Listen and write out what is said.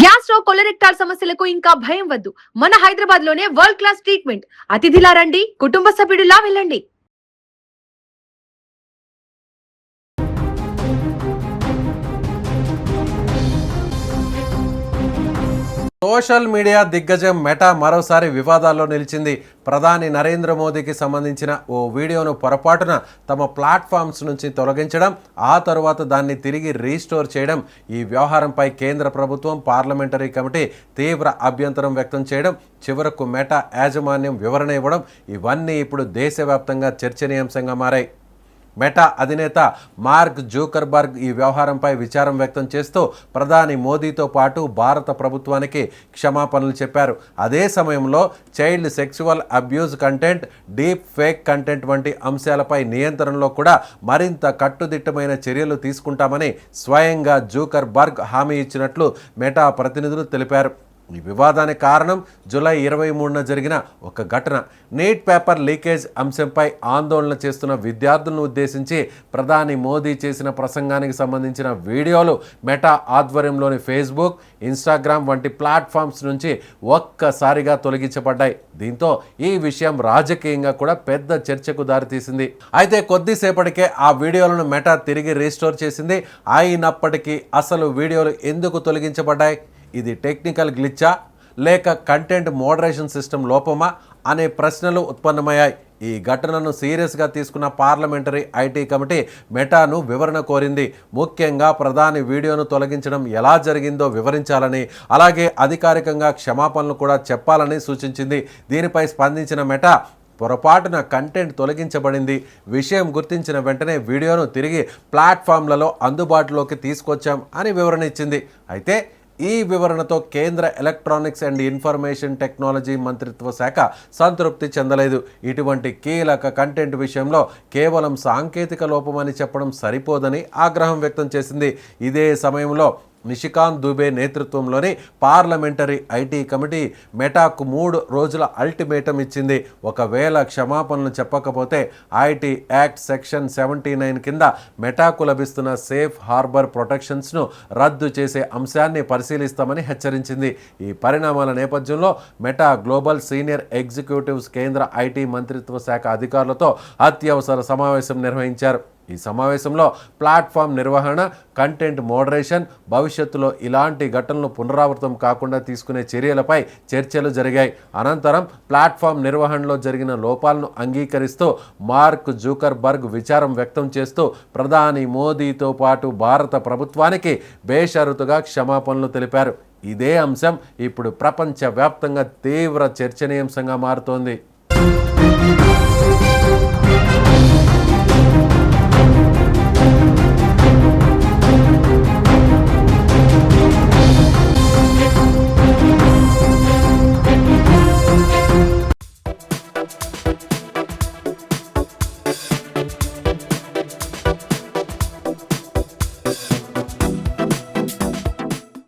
Gastro కొలరెక్టాల్ సమస్యలకు ఇంకా భయం వద్దు. మన హైదరాబాద్ లోనే వరల్డ్ క్లాస్ ట్రీట్మెంట్. అతిథిలా రండి, కుటుంబ సభ్యుడిలా వెళ్ళండి. సోషల్ మీడియా దిగ్గజం మెటా మరోసారి వివాదాల్లో నిలిచింది. ప్రధాని నరేంద్ర మోదీకి సంబంధించిన ఓ వీడియోను పొరపాటున తమ ప్లాట్ఫామ్స్ నుంచి తొలగించడం, ఆ తరువాత దాన్ని తిరిగి రీస్టోర్ చేయడం, ఈ వ్యవహారంపై కేంద్ర ప్రభుత్వం పార్లమెంటరీ కమిటీ తీవ్ర అభ్యంతరం వ్యక్తం చేయడం, చివరకు మెటా యాజమాన్యం వివరణ ఇవ్వడం, ఇవన్నీ ఇప్పుడు దేశవ్యాప్తంగా చర్చనీయాంశంగా మారాయి. మెటా అధినేత మార్క్ జూకర్బర్గ్ ఈ వ్యవహారంపై విచారం వ్యక్తం చేస్తూ ప్రధాని మోదీతో పాటు భారత ప్రభుత్వానికి క్షమాపణలు చెప్పారు. అదే సమయంలో child sexual abuse content, deep fake content వంటి అంశాలపై నియంత్రణలో కూడా మరింత కట్టుదిట్టమైన చర్యలు తీసుకుంటామని స్వయంగా జూకర్బర్గ్ హామీ ఇచ్చినట్లు మెటా ప్రతినిధులు తెలిపారు. ఈ వివాదానికి కారణం జూలై 23న జరిగిన ఒక ఘటన. నీట్ పేపర్ లీకేజ్ అంశంపై ఆందోళన చేస్తున్న విద్యార్థులను ఉద్దేశించి ప్రధాని మోదీ చేసిన ప్రసంగానికి సంబంధించిన వీడియోలు మెటా ఆధ్వర్యంలోని ఫేస్బుక్, ఇన్స్టాగ్రామ్ వంటి ప్లాట్ఫామ్స్ నుంచి ఒక్కసారిగా తొలగించబడ్డాయి. దీంతో ఈ విషయం రాజకీయంగా కూడా పెద్ద చర్చకు దారితీసింది. అయితే కొద్దిసేపటికే ఆ వీడియోలను మెటా తిరిగి రీస్టోర్ చేసింది. అయినప్పటికీ అసలు వీడియోలు ఎందుకు తొలగించబడ్డాయి? ఇది టెక్నికల్ గ్లిచ్చా లేక కంటెంట్ మోడరేషన్ సిస్టమ్ లోపమా అనే ప్రశ్నలు ఉత్పన్నమయ్యాయి. ఈ ఘటనను సీరియస్గా తీసుకున్న పార్లమెంటరీ ఐటీ కమిటీ మెటాను వివరణ కోరింది. ముఖ్యంగా ప్రధాని వీడియోను తొలగించడం ఎలా జరిగిందో వివరించాలని, అలాగే అధికారికంగా క్షమాపణలు కూడా చెప్పాలని సూచించింది. దీనిపై స్పందించిన మెటా పొరపాటున కంటెంట్ తొలగించబడింది, విషయం గుర్తించిన వెంటనే వీడియోను తిరిగి ప్లాట్ఫామ్లలో అందుబాటులోకి తీసుకొచ్చాం అని వివరణ ఇచ్చింది. అయితే ఈ వివరణతో కేంద్ర ఎలక్ట్రానిక్స్ అండ్ ఇన్ఫర్మేషన్ టెక్నాలజీ మంత్రిత్వ శాఖ సంతృప్తి చెందలేదు. ఇటువంటి కీలక కంటెంట్ విషయంలో కేవలం సాంకేతిక లోపమని చెప్పడం సరిపోదని ఆగ్రహం వ్యక్తం చేసింది. ఇదే సమయంలో నిషికాంత్ దుబే నేతృత్వంలోని పార్లమెంటరీ ఐటీ కమిటీ మెటాకు 3 రోజుల అల్టిమేటం ఇచ్చింది. ఒకవేళ క్షమాపణలు చెప్పకపోతే ఐటీ యాక్ట్ సెక్షన్ 79 కింద మెటాకు లభిస్తున్న సేఫ్ హార్బర్ ప్రొటెక్షన్స్ను రద్దు చేసే అంశాన్ని పరిశీలిస్తామని హెచ్చరించింది. ఈ పరిణామాల నేపథ్యంలో మెటా గ్లోబల్ సీనియర్ ఎగ్జిక్యూటివ్స్ కేంద్ర ఐటీ మంత్రిత్వ శాఖ అధికారులతో అత్యవసర సమావేశం నిర్వహించారు. ఈ సమావేశంలో ప్లాట్ఫామ్ నిర్వహణ, కంటెంట్ మోడరేషన్, భవిష్యత్తులో ఇలాంటి ఘటనలు పునరావృతం కాకుండా తీసుకునే చర్యలపై చర్చలు జరిగాయి. అనంతరం ప్లాట్ఫామ్ నిర్వహణలో జరిగిన లోపాలను అంగీకరిస్తూ మార్క్ జూకర్బర్గ్ విచారం వ్యక్తం చేస్తూ ప్రధాని మోదీతో పాటు భారత ప్రభుత్వానికి బేషరతుగా క్షమాపణలు తెలిపారు. ఇదే అంశం ఇప్పుడు ప్రపంచవ్యాప్తంగా తీవ్ర చర్చనీయాంశంగా మారుతోంది.